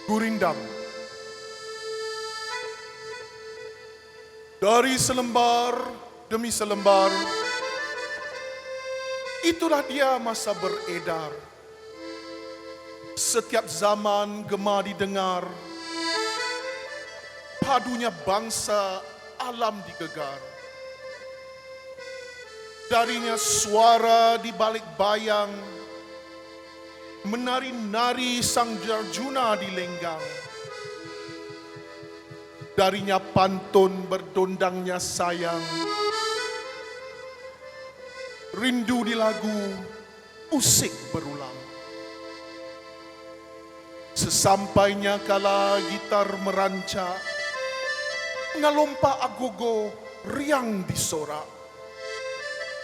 Gurindam. Dari selembar demi selembar, itulah dia masa beredar. Setiap zaman gemar didengar, padunya bangsa alam digegar. Darinya suara di balik bayang, menari-nari sang Arjuna di lenggang. Darinya pantun berdondangnya sayang, rindu di lagu, usik berulang. Sesampainya kala gitar merancak, ngalompa agogo riang disorak.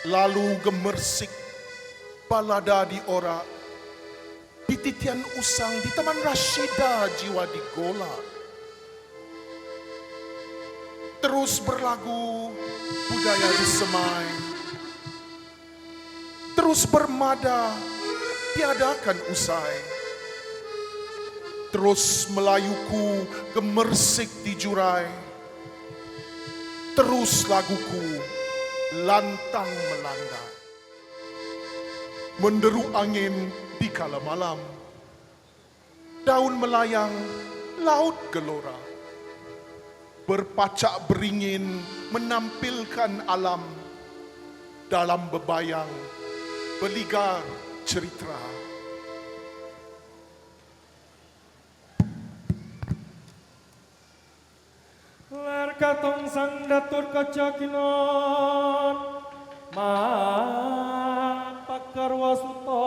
Lalu gemersik balada diorak, di titian usang di Taman Rasyida jiwa digolak. Terus berlagu budaya disemai, terus bermada tiadakan usai. Terus Melayuku gemersik di jurai, terus laguku lantang melanda. Menderu angin di kala malam, daun melayang, laut gelora. Berpacak beringin menampilkan alam, dalam bebayang beligar cerita. Ler katong sang datur kacakinan pakar wasuto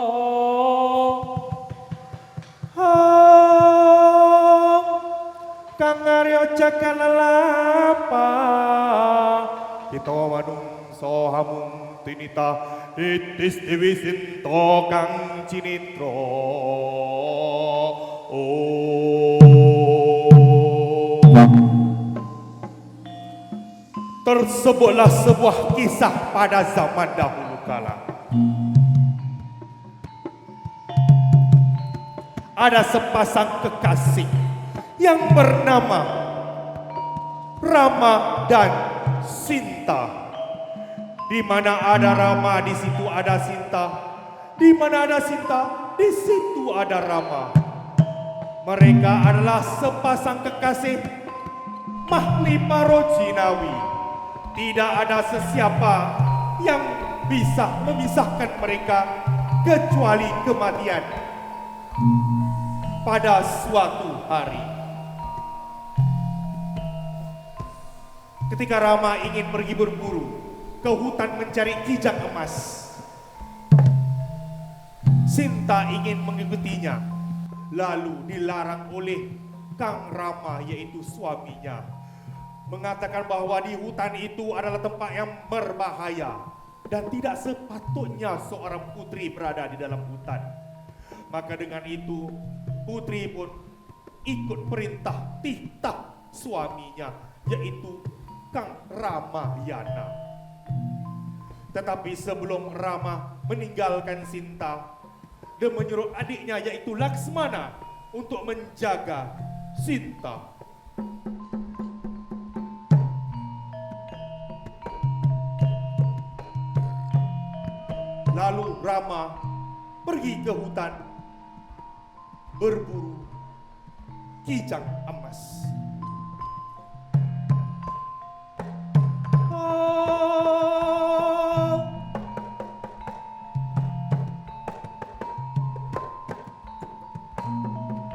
kang aryo cakanalapa kita wadung sohamung tinita itis dewi sinto kang cinitro Tersebutlah sebuah kisah pada zaman dahulu kala. Ada sepasang kekasih yang bernama Rama dan Sinta. Di mana ada Rama, di situ ada Sinta. Di mana ada Sinta, di situ ada Rama. Mereka adalah sepasang kekasih Mahlipa Jinawi. Tidak ada sesiapa yang bisa memisahkan mereka kecuali kematian. Pada suatu hari, ketika Rama ingin pergi berburu ke hutan mencari kijang emas, Sinta ingin mengikutinya, lalu dilarang oleh Kang Rama, yaitu suaminya, mengatakan bahwa di hutan itu adalah tempat yang berbahaya dan tidak sepatutnya seorang putri berada di dalam hutan. Maka dengan itu putri pun ikut perintah titah suaminya, yaitu Kang Ramayana. Tetapi sebelum Rama meninggalkan Sinta dan menyuruh adiknya yaitu Laksmana untuk menjaga Sinta, lalu Rama pergi ke hutan berburu kijang emas.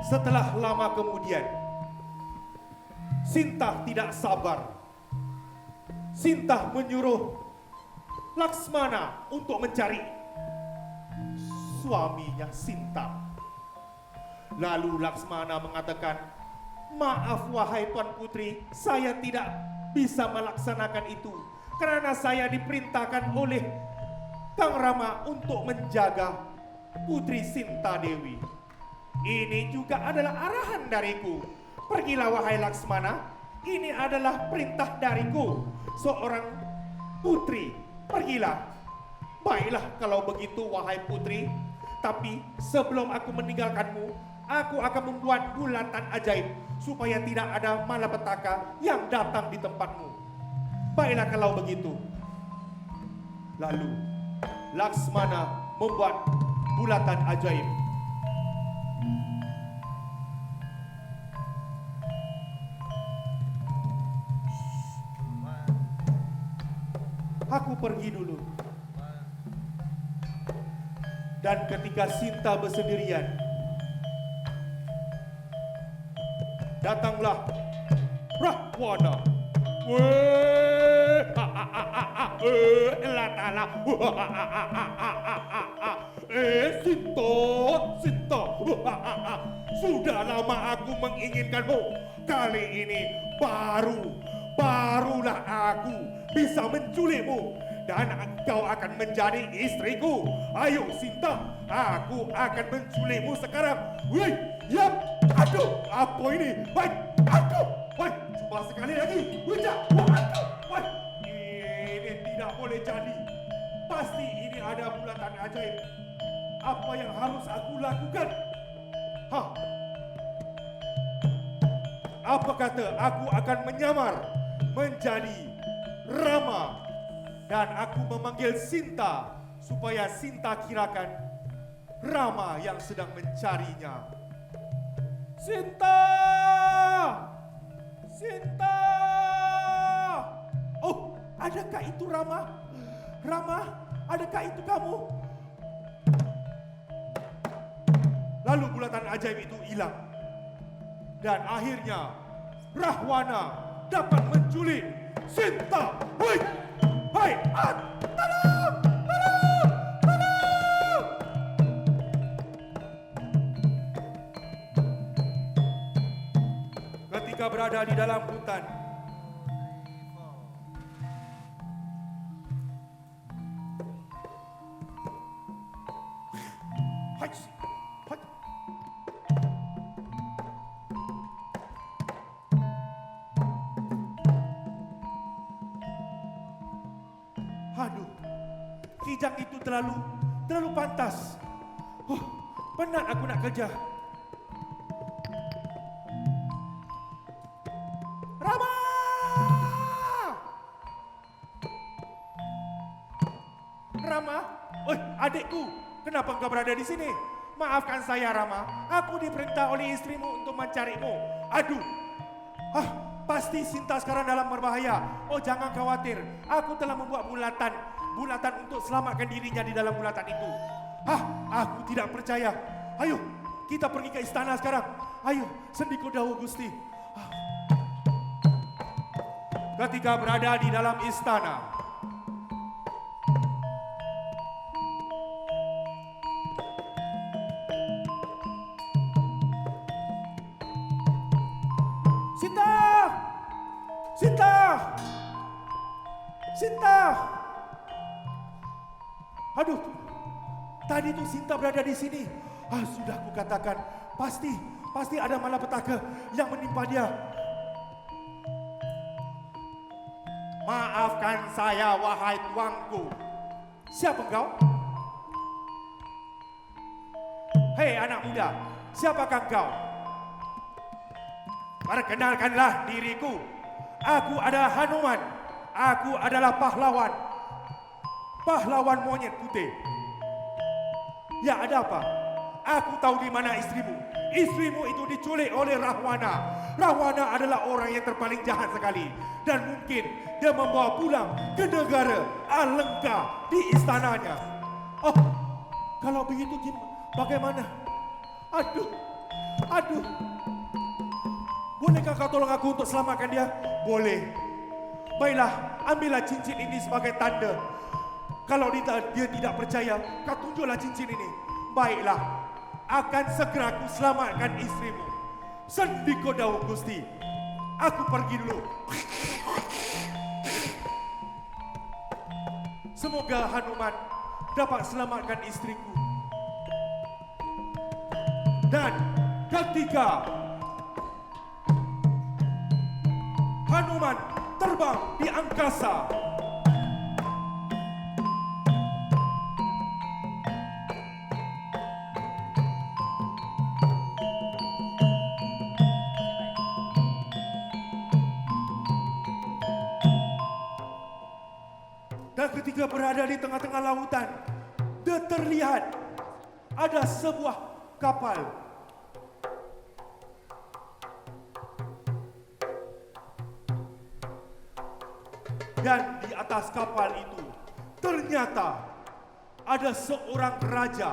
Setelah lama kemudian, Sinta tidak sabar. Sinta menyuruh Laksmana untuk mencari suaminya Sinta. Lalu Laksmana mengatakan, "Maaf wahai Tuan Putri, saya tidak bisa melaksanakan itu karena saya diperintahkan oleh Kang Rama untuk menjaga Putri Sinta Dewi. Ini juga adalah arahan dariku. Pergilah wahai Laksmana, ini adalah perintah dariku, seorang putri. Pergilah." "Baiklah kalau begitu wahai putri, tapi sebelum aku meninggalkanmu, aku akan membuat bulatan ajaib supaya tidak ada malapetaka yang datang di tempatmu. Baiklah kalau begitu. Lalu Laksmana membuat bulatan ajaib. Aku pergi dulu. Dan ketika Sinta bersendirian, datanglah Rahwana. Sinta, sudah lama aku menginginkanmu. Kali ini barulah aku bisa menculikmu dan kau akan menjadi istriku. Ayo Sinta, aku akan menculikmu sekarang. Wih, yap, aduh, apa ini? Baik, aduh, baik, cuma sekali lagi. Wujak, aduh, baik. Ini tidak boleh jadi. Pasti ini ada bulatan ajaib. Apa yang harus aku lakukan? Apa kata aku akan menyamar menjadi Rama dan aku memanggil Sinta supaya Sinta kirakan Rama yang sedang mencarinya. Sinta! Sinta! Oh, adakah itu Rama? Rama, adakah itu kamu? Lalu bulatan ajaib itu hilang. Dan akhirnya Rahwana dapat menculik Sinta. Hei, hei, tolong, tolong, tolong. Ketika berada di dalam hutan, aduh, kijang itu terlalu pantas. Penat aku nak kerja. Rama! Rama? Oi, adikku, kenapa engkau berada di sini? Maafkan saya, Rama. Aku diperintah oleh istrimu untuk mencarimu. Aduh. Pasti Sinta sekarang dalam berbahaya. Oh, jangan khawatir. Aku telah membuat bulatan untuk selamatkan dirinya di dalam bulatan itu. Aku tidak percaya. Ayo, kita pergi ke istana sekarang. Ayo, Sendiko Dawu Gusti. Ketika berada di dalam istana, Sinta! Aduh, tadi tuh Sinta berada di sini. Sudah aku katakan, pasti ada malapetaka yang menimpa dia. Maafkan saya, wahai tuanku. Siapa engkau? Hei anak muda, siapakah engkau? Perkenalkanlah diriku. Aku adalah Hanuman. Aku adalah pahlawan monyet putih. Ya, ada apa? Aku tahu di mana istrimu. Istrimu itu diculik oleh Rahwana. Rahwana adalah orang yang terpaling jahat sekali. Dan mungkin dia membawa pulang ke negara Alengka di istananya. Oh, kalau begitu bagaimana? Aduh. Bolehkah kau tolong aku untuk selamatkan dia? Boleh. Baiklah, ambillah cincin ini sebagai tanda. Kalau dia tidak percaya, kau tunjuklah cincin ini. Baiklah, akan segera aku selamatkan istrimu. Sendiko Dawu Gusti. Aku pergi dulu. Semoga Hanuman dapat selamatkan istriku. Dan ketika Hanuman terbang di angkasa, ketika berada di tengah-tengah lautan, dia terlihat ada sebuah kapal. Dan di atas kapal itu ternyata ada seorang raja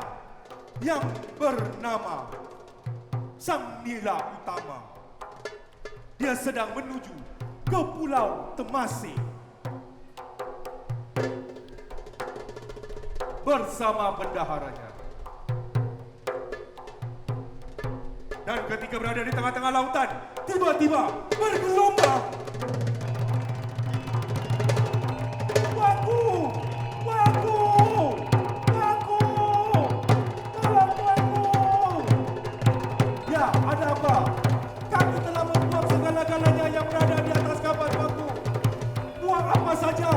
yang bernama Sang Nila Utama. Dia sedang menuju ke Pulau Temasek bersama bendaharanya. Dan ketika berada di tengah-tengah lautan, tiba-tiba bergelombang. Tuanku! Tuanku! Tuanku! Tolong tuanku! Ya, ada apa? Kami telah membuang segala-galanya yang berada di atas kapal, tuanku. Buang apa saja.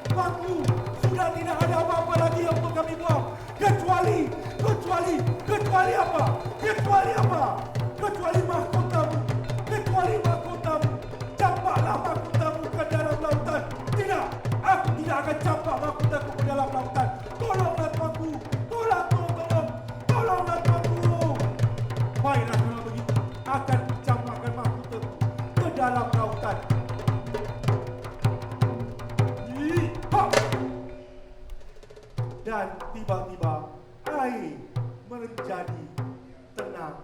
Tuanku, sudah tidak ada apa-apa lagi yang untuk kami buang. Kecuali apa? Kecuali mahkotamu. Kecuali mahkotamu. Campaklah mahkotamu ke dalam lautan. Tidak, aku tidak akan campak mahkotaku ke dalam lautan. Tolonglah tuanku. Tolonglah tuanku. Baiklah kalau begitu, akan campakkan mahkotaku ke dalam lautan. Dan tiba-tiba air menjadi tenang.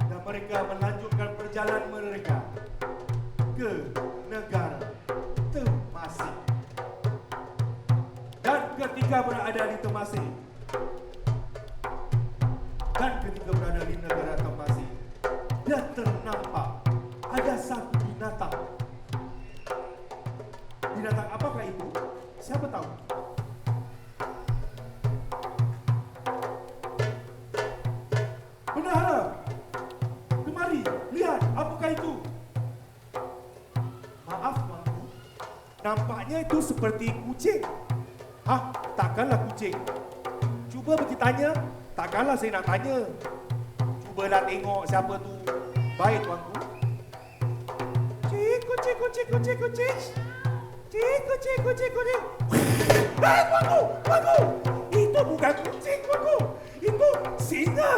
Dan mereka melanjutkan perjalanan mereka ke negara Temasek. Dan ketika berada di Temasek, negara Temasek, dia ternampak ada satu binatang. Binatang apakah itu? Siapa tahu? Bendahara, kemari, lihat, apakah itu? Maaf, tuanku. Nampaknya itu seperti kucing. Hah? Takkanlah kucing. Cuba pergi tanya. Takkanlah saya nak tanya. Cubalah tengok siapa tu. Baik, tuanku. Kucing. Kucing. Hei, tuanku. Itu bukan kucing, tuanku. Itu singa.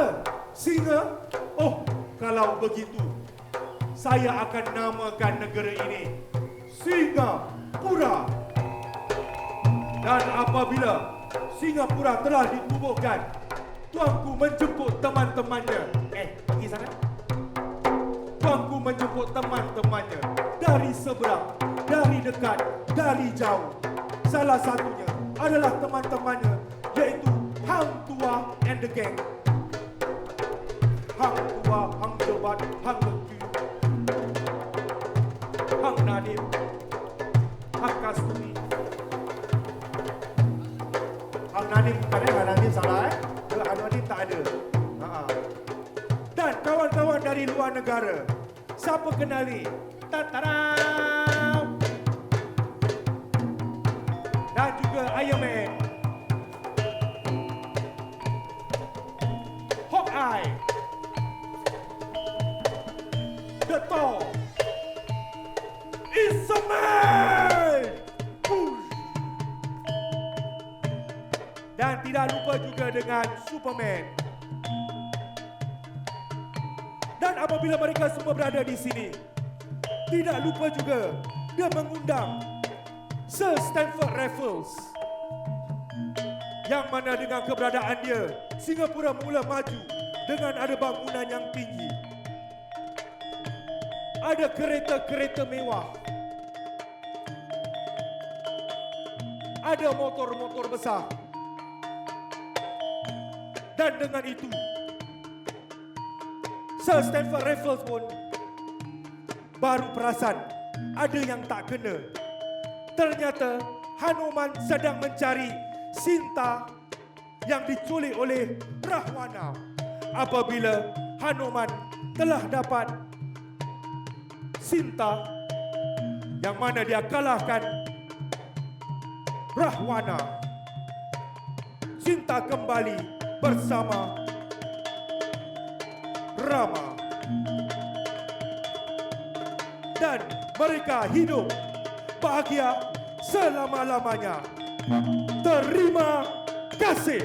Singa? Oh, kalau begitu, saya akan namakan negara ini Singapura. Dan apabila Singapura telah ditubuhkan, tuanku menjemput teman-temannya. Pergi sana. Tuanku menjemput teman-temannya dari seberang, dari dekat, dari jauh. Salah satunya adalah teman-temannya, yaitu Hang Tua and the Gang. Hang Tua, Hang Jebat, Hang Lekyu, Hang Nadim, Hang Kasturi. Hang Nadim bukan Hang Nadim salah Hang Nadim tak ada. Dan kawan-kawan dari luar negara, siapa kenali? Tataram! Dan juga Iron Man, Hawkeye, The Thor, It's a Man! Dan tidak lupa juga dengan Superman. Dan apabila mereka semua berada di sini, tidak lupa juga dia mengundang Sir Stamford Raffles, yang mana dengan keberadaan dia, Singapura mula maju dengan ada bangunan yang tinggi. Ada kereta-kereta mewah. Ada motor-motor besar. Dan dengan itu, Sir Stamford Raffles pun baru perasan ada yang tak kena. Ternyata Hanuman sedang mencari Sinta yang diculik oleh Rahwana. Apabila Hanuman telah dapat Sinta, yang mana dia kalahkan Rahwana, Sinta kembali bersama Rama. Dan mereka hidup bahagia selama-lamanya. Terima kasih.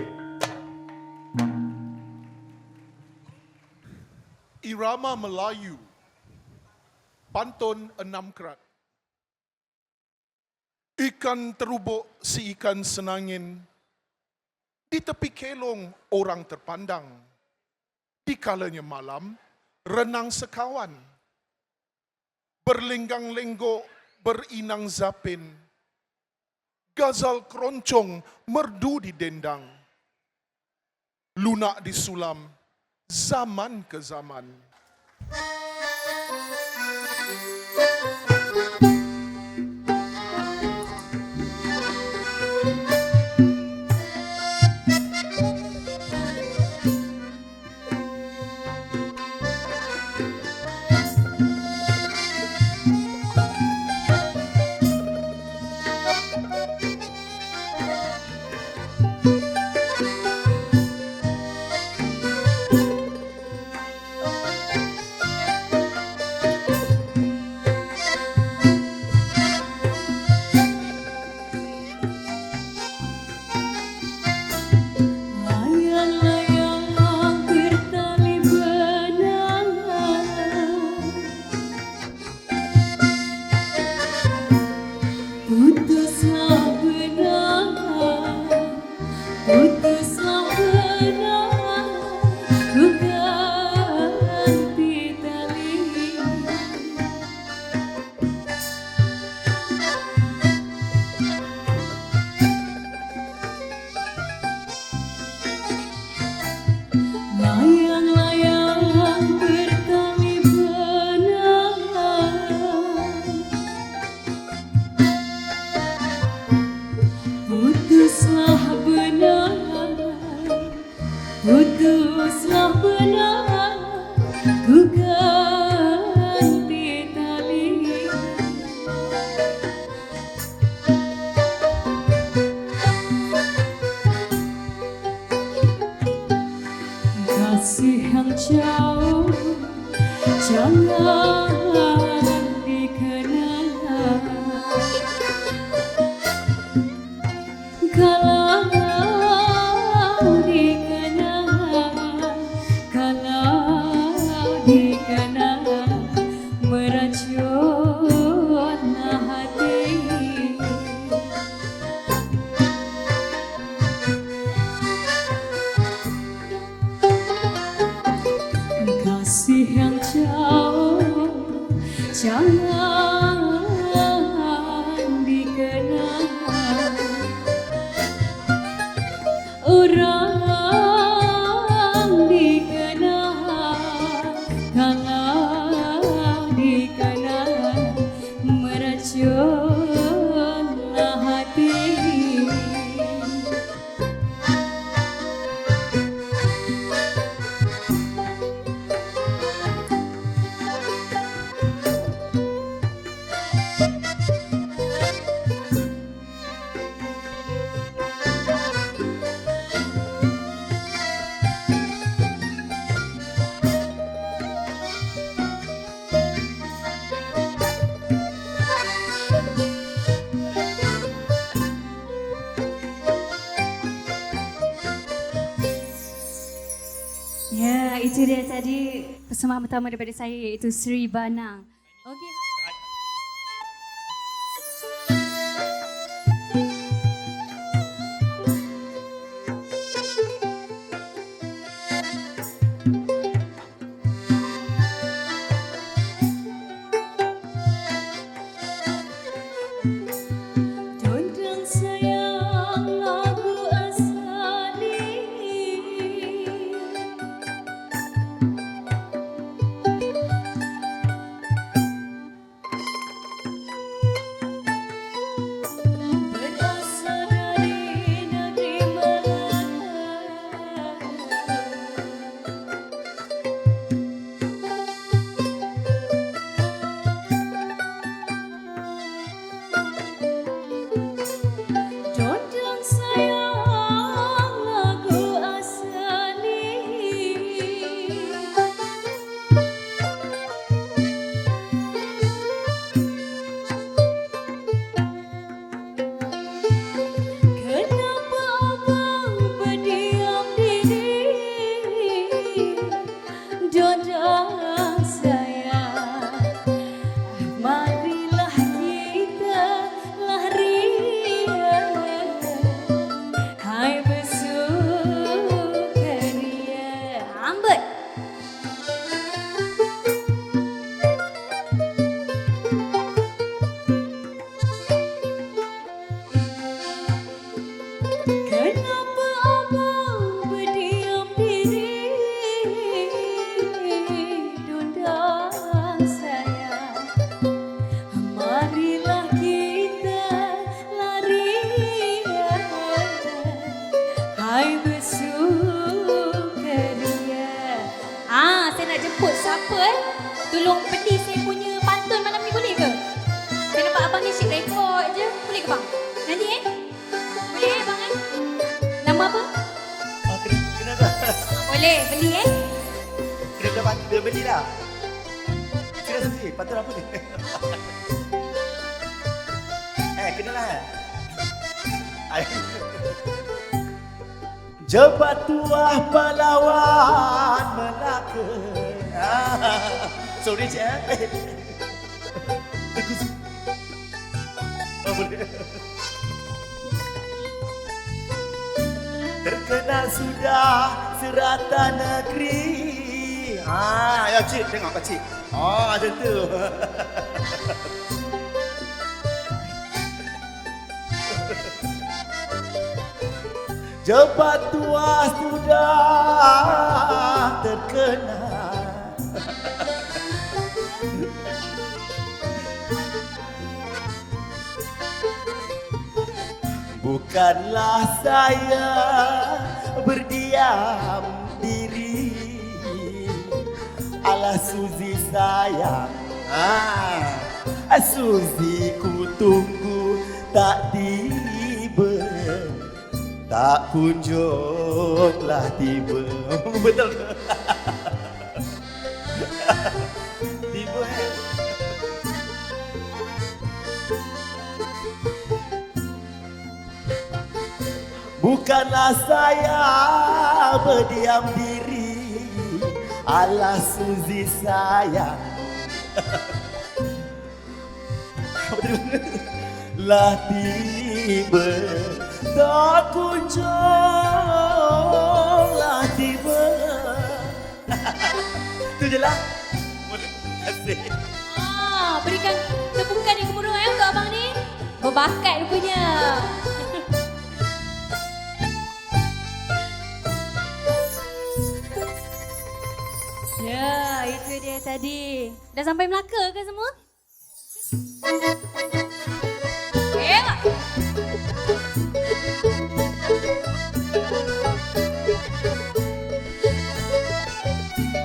Irama Melayu, pantun 6 kerat. Ikan terubuk si ikan senangin, di tepi kelong orang terpandang. Di kalanya malam, renang sekawan. Berlenggang-lenggok, berinang zapin. Gazal keroncong, merdu di dendang. Lunak disulam, zaman ke zaman. Putuslah benar, ku ganti tali. Kasih yang jauh, jangan dikenang. Kalau dikenang meracun hati. Kasih yang jauh jangan dikenang. Orang dikenang, kalau dikenang meracunlah hati. Ya, itu dia tadi persembahan pertama daripada saya, iaitu Sri Banang. Okey. Tundang sayang lagu asali. ke bang? Nanti Boleh bang Nama apa? Kena dah. Boleh, beli Kena beli lah. Sila sendiri, patut apa ni? Kenalah. Jebat tuah pahlawan Melaka. Sorry cik. Boleh. Terkenal sudah serata negeri. Ya cik, tengok pak cik. Macam tu. Jebat tuas sudah terkenal. Bukanlah saya berdiam diri. Alah Suzy sayang, Suzy ku tunggu tak tiba, tak kunjunglah tiba. Betul ke? Tiba Bukanlah saya berdiam diri. Alah Suzy sayang, lah tiba, tak kunjunglah tiba. Itu je lah. Terima kasih. Berikan tepukan yang kemudian untuk abang ni. Berbakat rupanya. Ya, itu dia tadi. Dah sampai Melaka ke semua? Pak.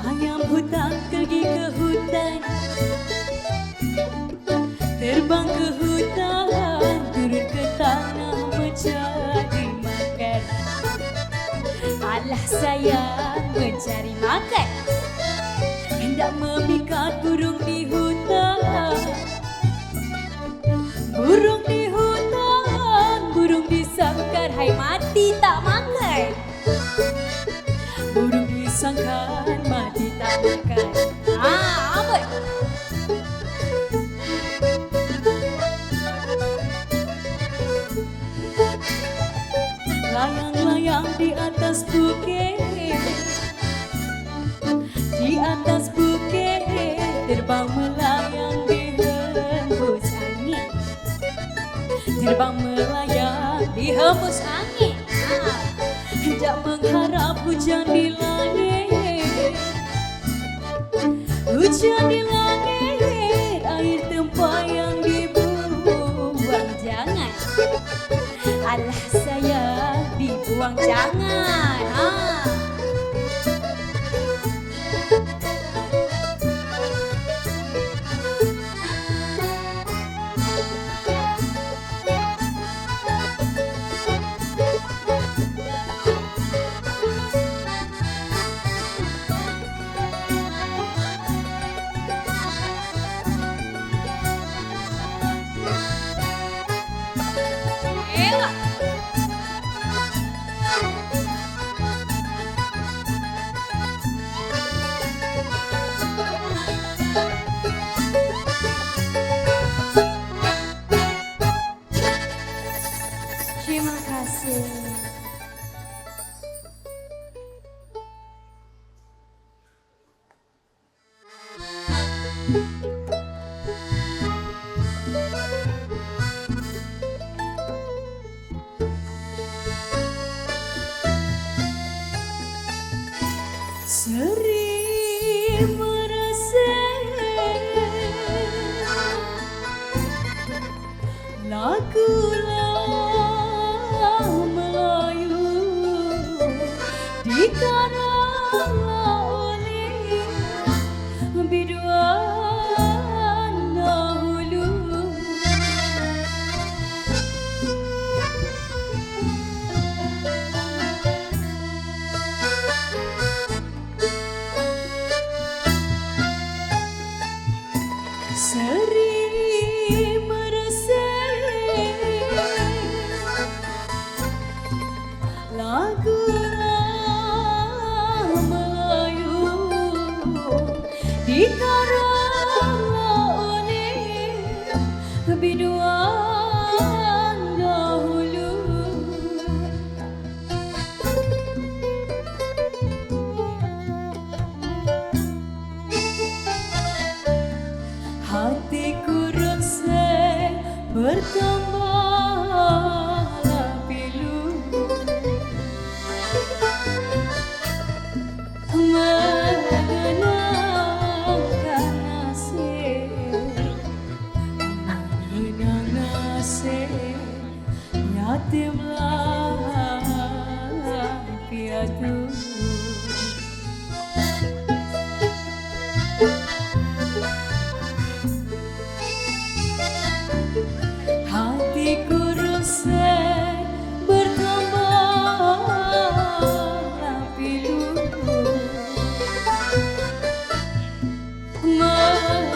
Ayam hutan pergi ke hutan, terbang ke hutan, turun ke tanah mencari makan. Alah sayang mencari makan, hendak memikat burung di hutan. Burung di hutan, burung disangkar, hai mati tak makan. Burung disangkar, mati tak makan. Amboi. Layang-layang di atas bukit, di atas bukit, terbang melayang di hembus angin. Terbang melayang di hembus angin. Hendak mengharap hujan di langit. Hujan di langit, air tempayan dibuang jangan. Alah sayang dibuang jangan. Terima kasih. Sering merasa lagu-lagu Melayu dikarang oleh biduan dahulu. pilu mengenangkan nasib yatimlah piatu. Hatiku resah bertambahlah pilu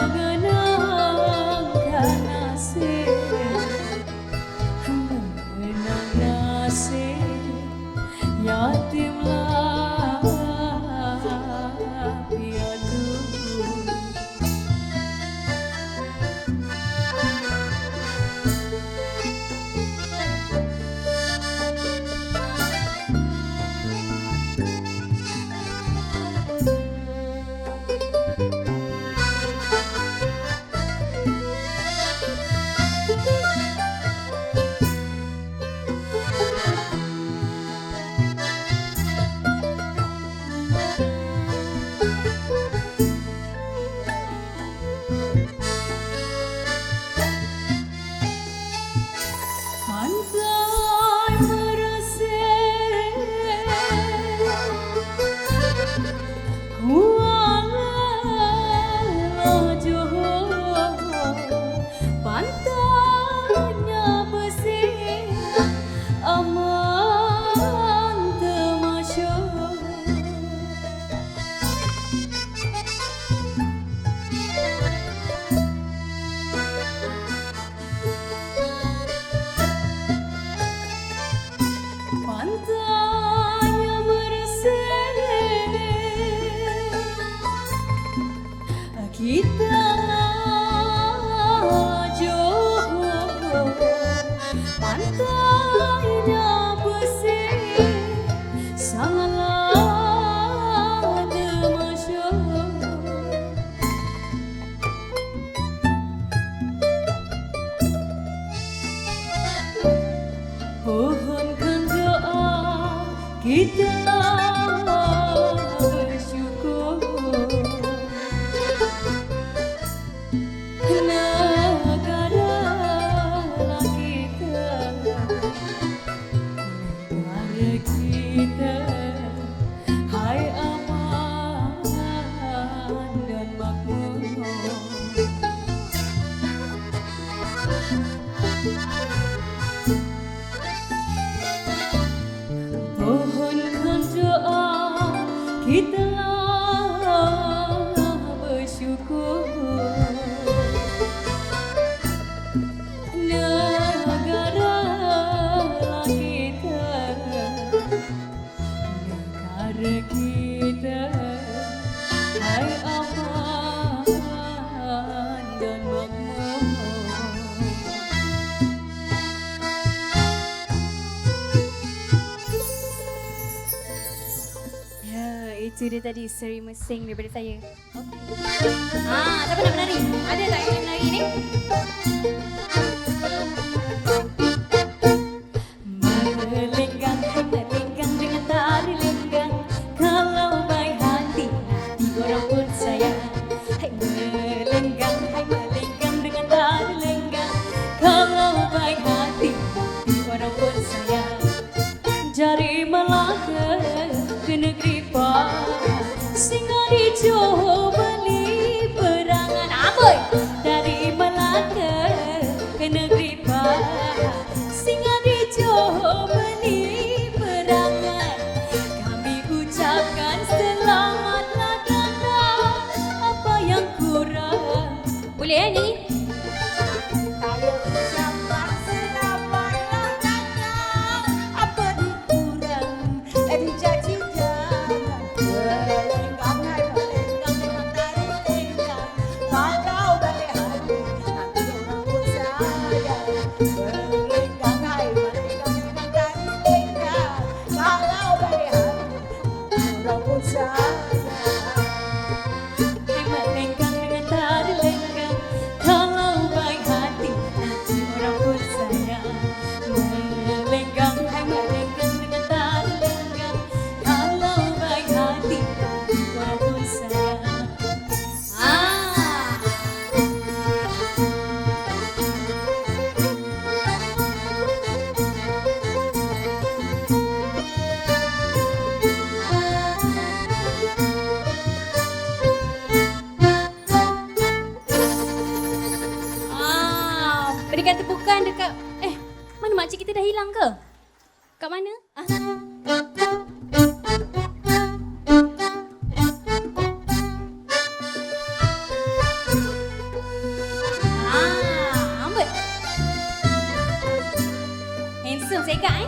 mengenangkan nasib yatimlah piatu. Pantai meresek kuala Johor, pantainya bersih aman termasyur. Pantainya bersih kita Johor, pantainya bersih sangatlah termasyur. Pohonkan doa kita bersyukur negara kita, negara kita, hai aman dan makmur. Pohonkan doa kita bersyukur negara kita, negara kita, hai aman dan makmur. Itu dia tadi seri mesing daripada saya. Okey. Siapa nak menari? Ada tak yang nak menari ni? Melenggang dengan tari lenggang, kalau baik hati orang pun sayang. Hai melenggang dengan tari lenggang, kalau baik hati orang pun sayang. Dari Melaka ke negeri singa di Johor beli perangan aboy. Dari Melaka ke negeri singa di Johor beli perangan. Kami ucapkan selamatlah kanda, apa yang kurang boleh ni? Saya ucapkan selamatlah kanda, apa dikurang dijanji. Melenggang Mana makcik kita dah hilang ke? Kat mana? Ambut. Handsome saya kak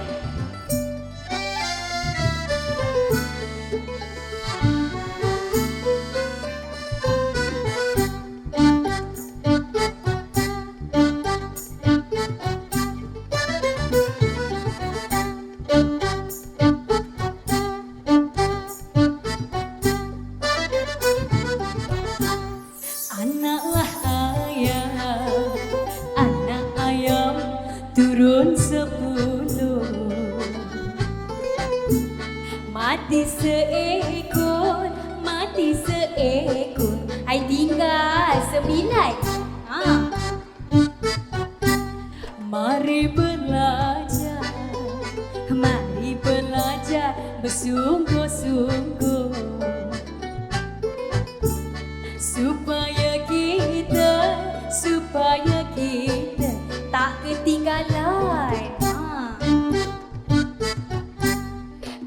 Anaklah ayam, anak ayam turun 10. Mati seekor, mati seekor, ai tinggal 9. Mari belajar bersungguh-sungguh supaya kita tak ketinggalan.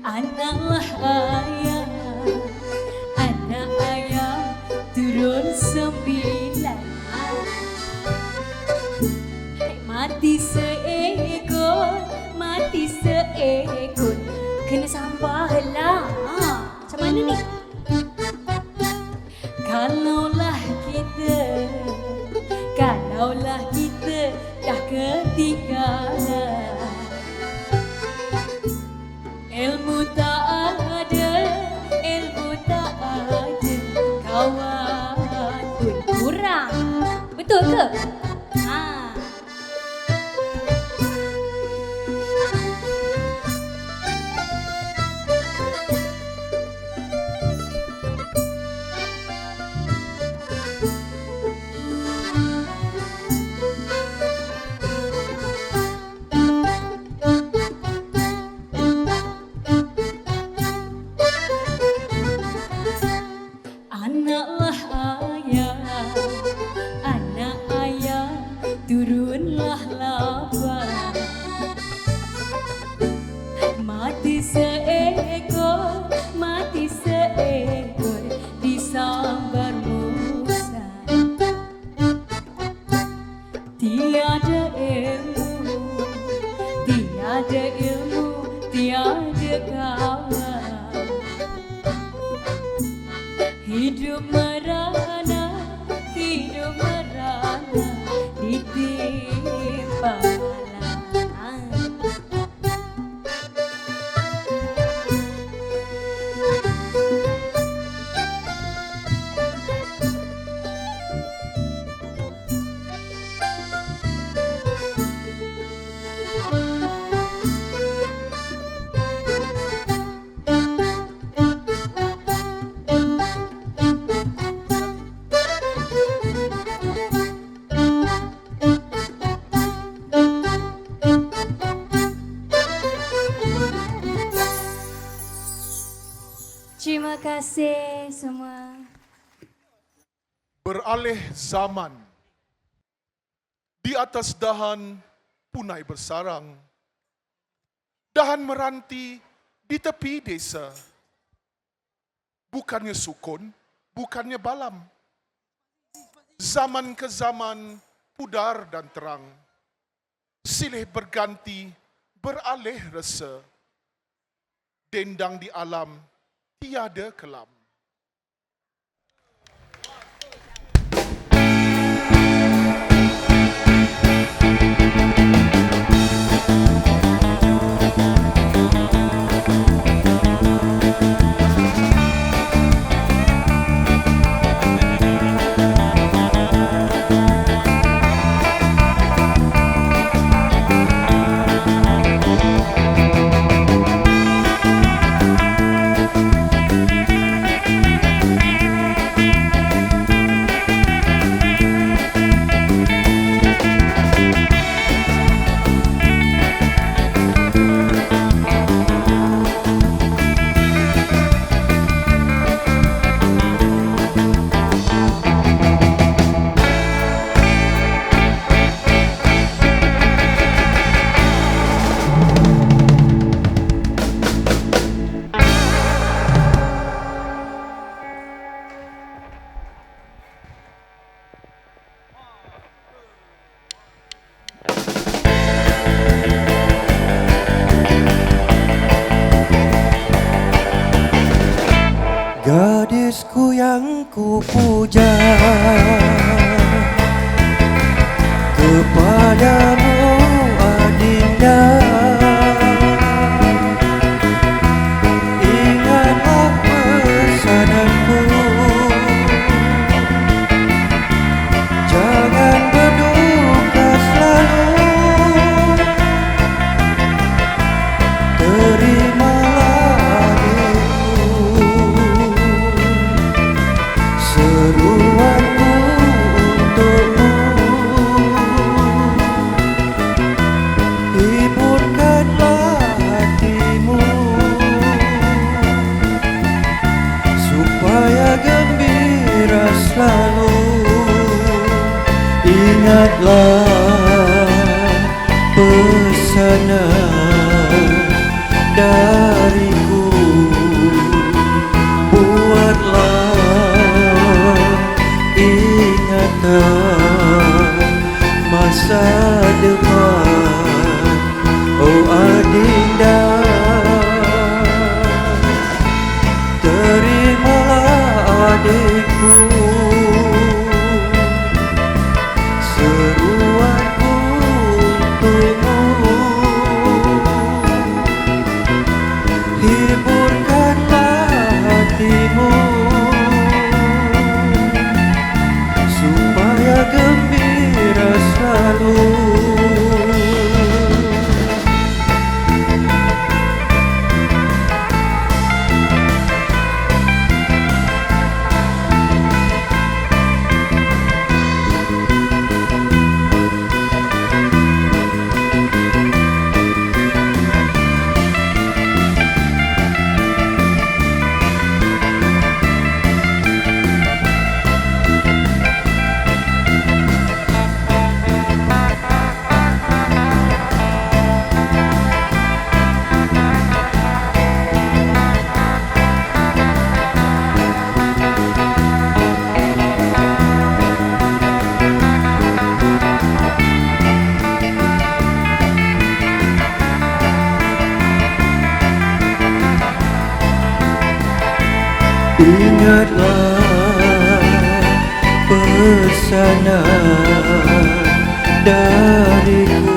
Anaklah ayam, anak ayam turun 9. Mati seekor, mati seekor, kena sambah lah. Macam mana ni? Kalaulah kita dah ketinggalan, ilmu tak ada, kawan pun kurang. Betul ke? Anaklah ayam, anak ayam turunlah lawan. Mati seekor, disambar musa. Tiada ilmu, tiada kawan. Hidup merana ditimpa malam. Terima kasih semua. Beralih zaman. Di atas dahan punai bersarang. Dahan meranti di tepi desa. Bukannya sukun, bukannya balam. Zaman ke zaman pudar dan terang. Silih berganti, beralih rasa. Dendang di alam, tiada kelam. ku puja kepadamu Adinda. Ingatlah pesananku, jangan berduka selalu. Terimalah adikku seruanku untukmu. Hiburkanlah hatimu supaya gembira selalu. Ingatlah pesanan dariku, buatlah ingatan masa depan, oh Adinda. Terimalah adikku seruanku untukmu. Hiburkanlah hatimu supaya gembira selalu. Ingatlah pesanan dariku,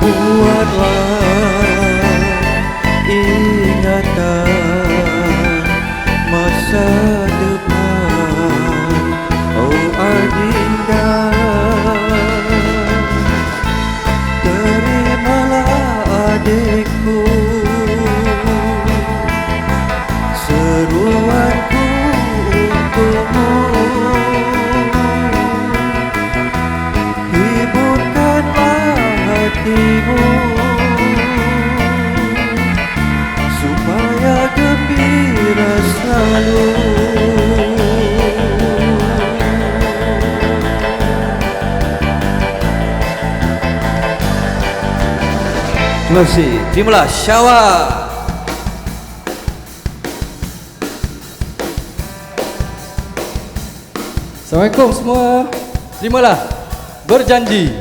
buatlah ingatan masa depan, oh Adinda. Terimalah adikku seruanku untukmu. Hiburkanlah hatimu supaya gembira selalu. Terima kasih. Terimalah Syawa. Assalamualaikum semua. Terimalah Berjanji.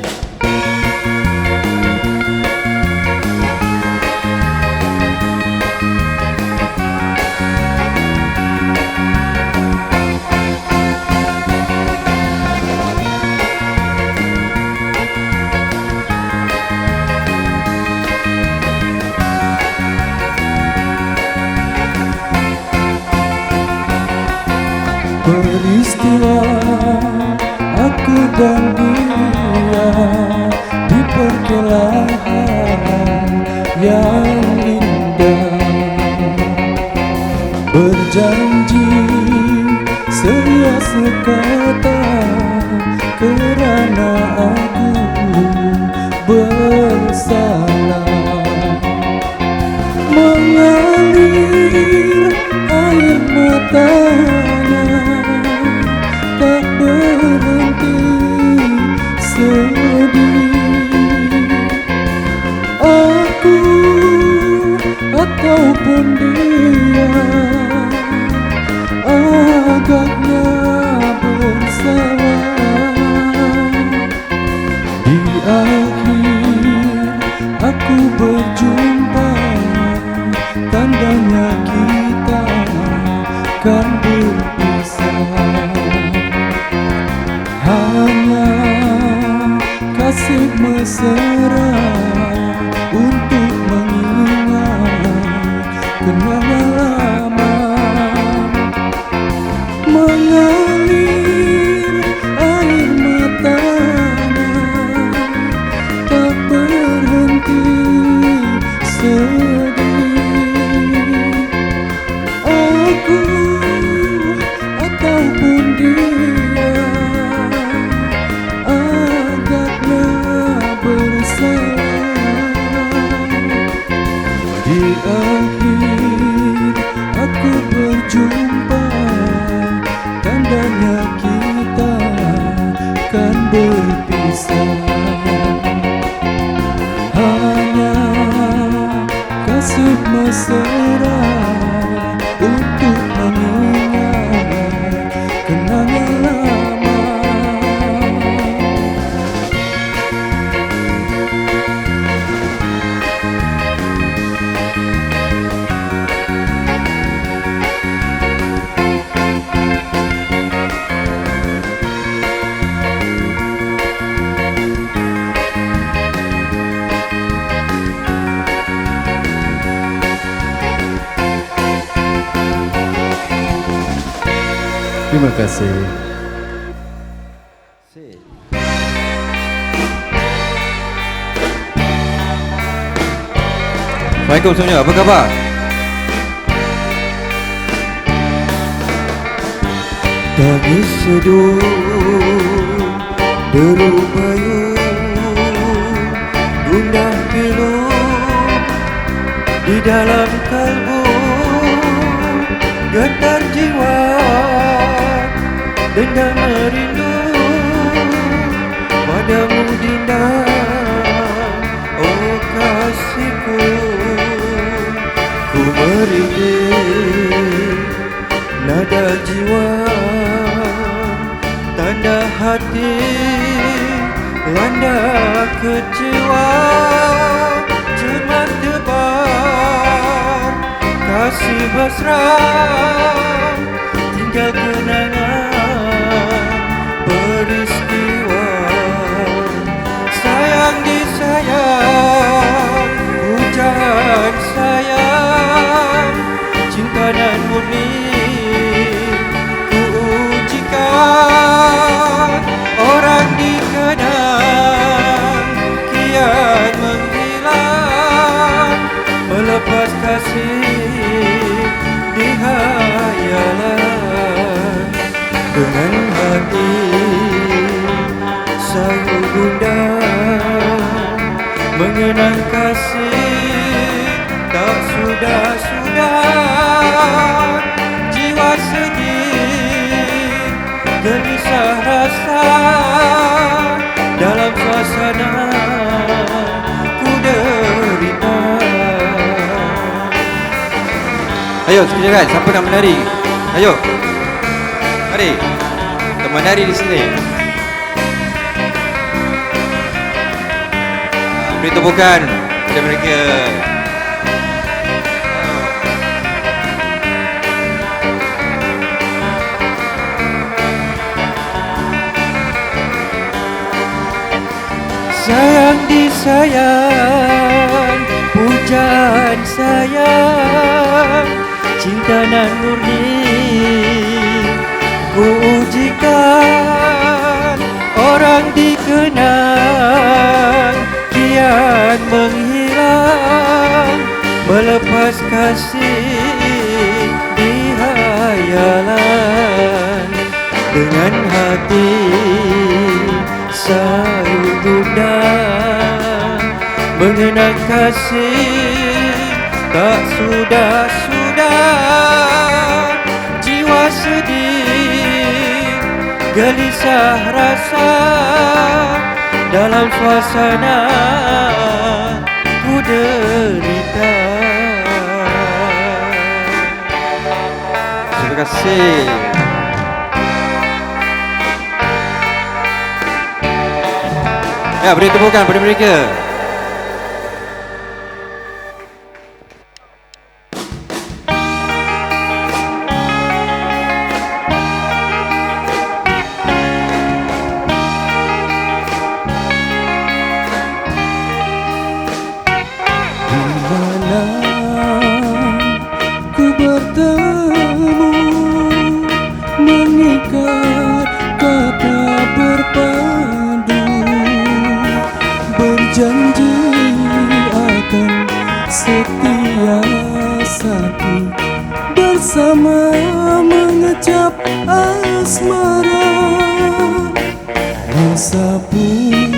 Peristiwa aku dan dia di perkelahian yang indah, berjanji setia sekata kerana aku bersalah. Mengalir air matanya tak berhenti sedih. Aku ataupun dia agaknya bersalah. Di akhir aku berjumpa, tandanya kita kan kasih mesra untuk mengingat kenangan lama. Mengalir air matanya tak berhenti sedih. Aku ataupun dia agaknya bersalah. Di akhir aku berjumpa, tandanya kita kan berpisah. Hanya kasih mesra untuk mengingat kenangan lama. Terima kasih. Assalamualaikum semuanya, apa khabar? Tangis seduh, deru payung, gundah pilu di dalam kalbu, getar jiwa, dendam merindu padamu dinda, oh kasihku. Ku merintih nada jiwa, tanda hati landa kecewa, cemas debar kasih mesra, tinggal kenangan peristiwa. Sayang disayang, hujan sayang, cinta dan murni ku ujikan. Orang dikenang kian menghilang, melepas kasih di hayalan. Dengan hati sayu gundah, mengenang kasih tak sudah-sudah. Jiwa sedih, gelisah rasa, dalam suasana ku derita. Ayo sekejap, siapa nak menari? Ayo. Mari. Kita menari di sini. Beri tepukan kepada mereka. Sayang disayang, pujian sayang, cinta nan murni ku ujikan. Orang dikenang kian menghilang, melepas kasih di hayalan. Dengan hati sayu gundah, mengenang kasih tak sudah-sudah. Jiwa sedih, gelisah rasa, dalam suasana ku derita. Terima kasih. Ya, beri tepukan pada mereka. janji akan setia satu bersama mengecap asmara. Masa pun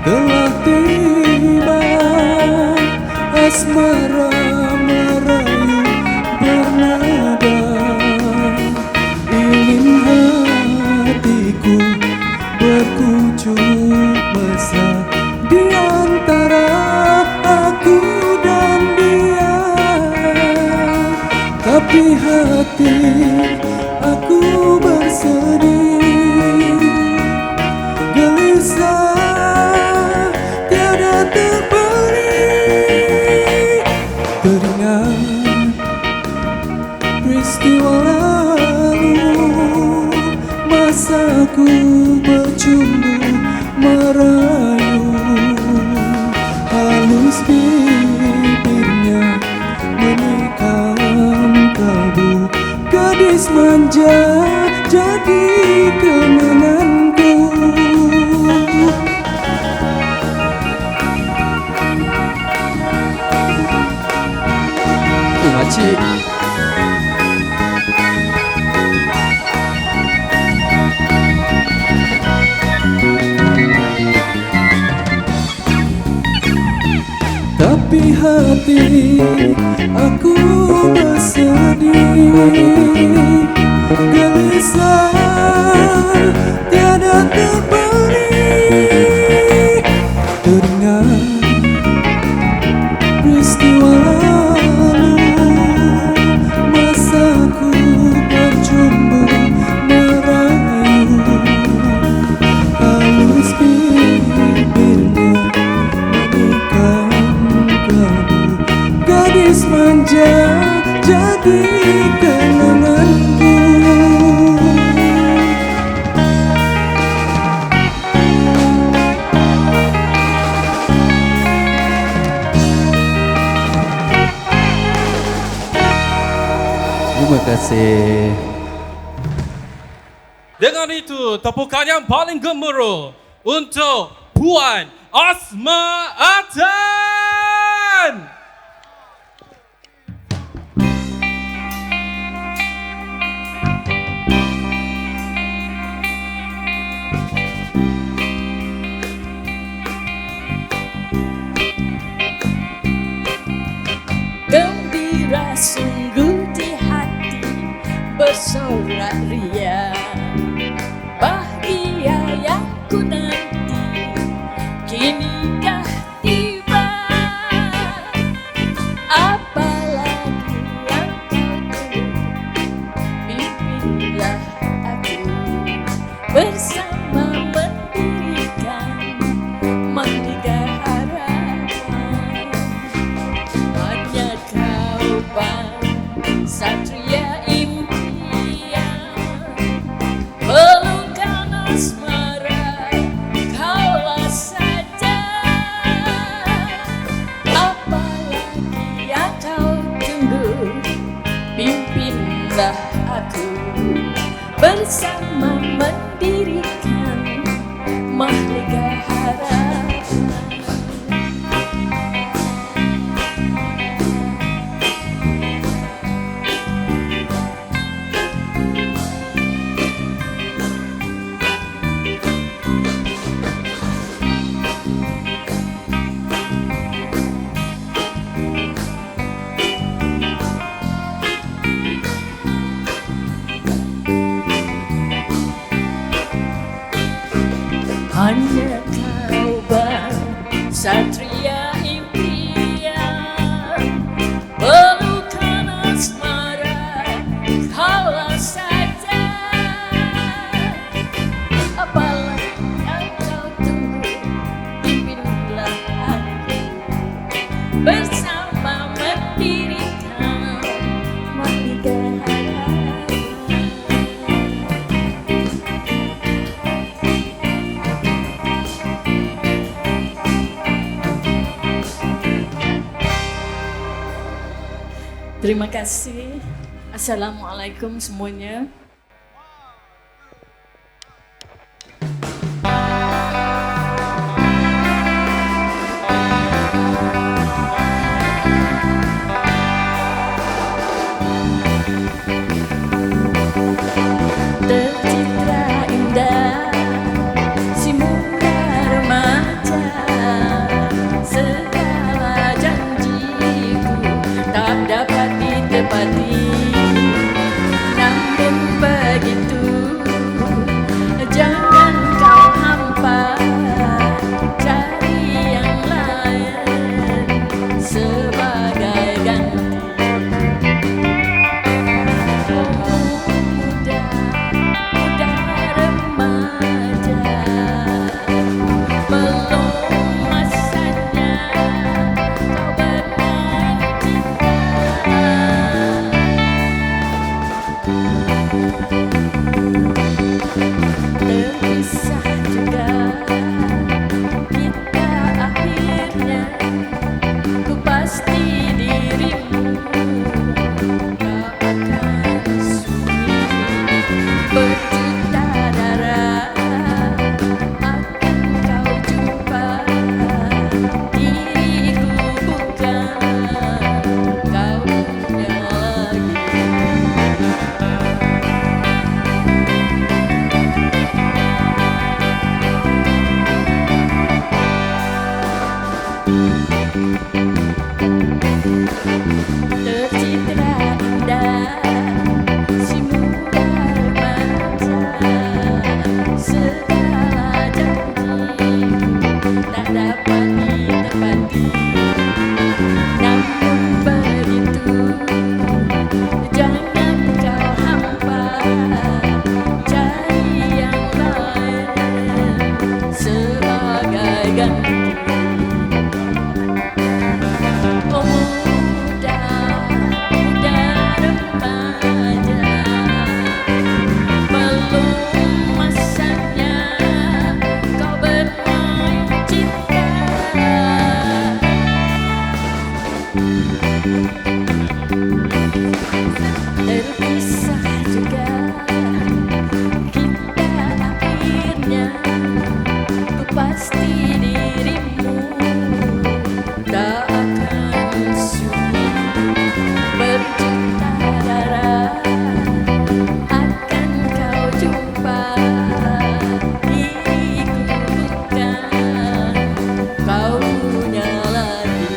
telah tiba, asmara merayu bernada. Ingin hatiku berkucuk mesra di antara aku dan dia, tapi hati aku bersedih, gelisah tiada terberi. Teringat peristiwa lalu, masaku bercumbu merayu, halus bibirnya menikam kalbu. Gadis manja jadi kenanganku. Makcik, tapi hati aku bersedih, gelisah tiada terberi. Teringat peristiwa lalu, masaku bercumbu merayu, halus bibirnya menikam kalbu. Gadis manja jadi kenanganku. Terima kasih. Dengan itu, tepukan yang paling gemuruh untuk Puan Asma Atan. Gembira sungguh di hati, bersorak ria, bahagia yang ku nanti kini kah tiba. Apalagi yang kau tunggu, pimpinlah aku bersama mendirikan Merdeka Harapan. Hanya kau bang satria impian, pelukan asmara kaulah saja. Apalagi yang kau tunggu, pimpinlah aku bersama mendirikan Merdeka Harapan. Hanya kau bang satria impian, pelukan asmara kaulah saja. Apalagi yang kau tunggu, pimpinlah aku bersama mendirikan Merdeka Harapan. Terima kasih. Assalamualaikum semuanya. dapat ditepati. Namun begitu, jangan kau hampa cari yang lain sebagai ganti. Oh muda, muda remaja, belum masanya kau bermain cinta. Terpisah juga kita akhirnya, ku pasti dirimu tak akan sulit. Berjuta darah akan kau jumpa, diriku bukan kau punya lagi.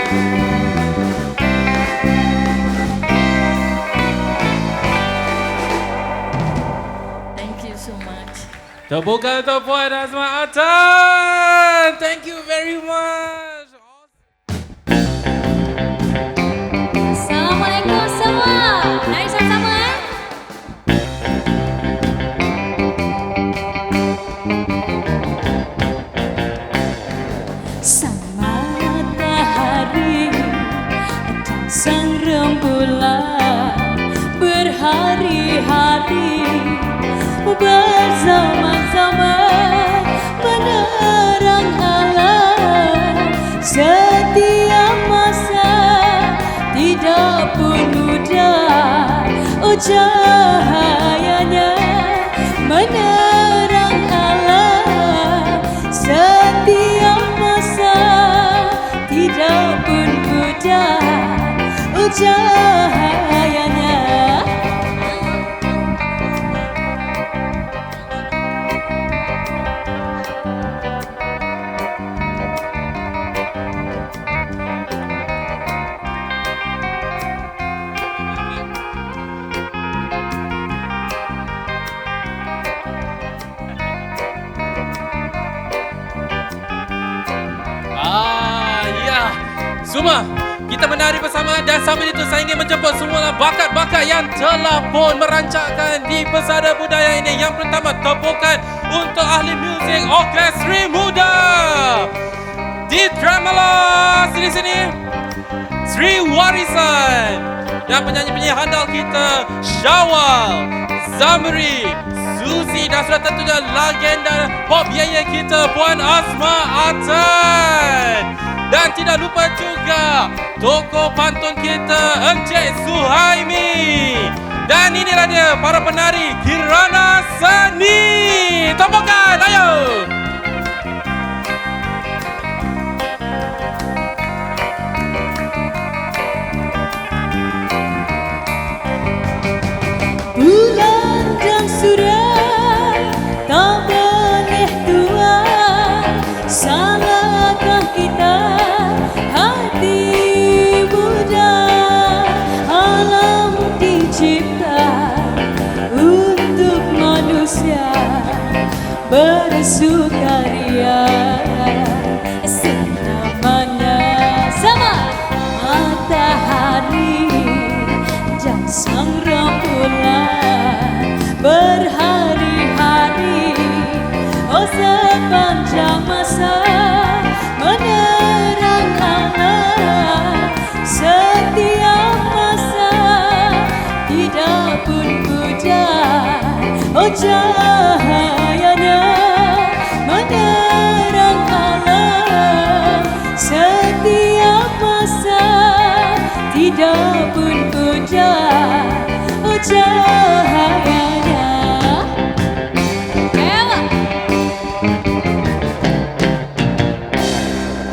Thank you so much. Tepukan untuk Puan Azma Atan. Thank you very much. Assalamualaikum semua. Mari sama-sama ya. Sang matahari dan sang rembulan berhari-hari bersama-sama menerang alam. Setiap masa tidak pun mudah, oh cahayanya menerang alam. Setiap masa tidak pun mudah, oh cahayanya. Ya. Semua kita menari bersama dan sambil itu saya ingin menjemput semua bakat-bakat yang telah pun merancangkan di Pesada Budaya ini. Yang pertama, tepukan untuk ahli muzik Orkestri Muda di Tremolo sini Sri Warisan, dan penyanyi-penyanyi handal kita Syawal, Zamri, Suzy, dan sudah tentunya legenda pop yaya kita Puan Azma Atan. Dan tidak lupa juga tokoh pantun kita Encik Suhaimi. Dan inilah dia para penari Kirana Sani. Tepukan, ayo! Bulan dan sudah tak boleh tua. Salahkah kita hati muda? Alam dicipta untuk manusia bersukaria. Senamanya sama matahari dan sang rembulan berhari-hari, oh sepanjang masa menerang alam. Setiap masa tidak pun mudah, oh cahayanya menerang alam. Setiap masa tidak pun mudah, oh cahayanya.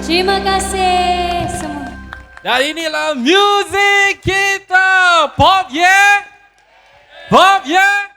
Terima kasih semua. Dan inilah muzik kita. Pop yeah. Pop yeah.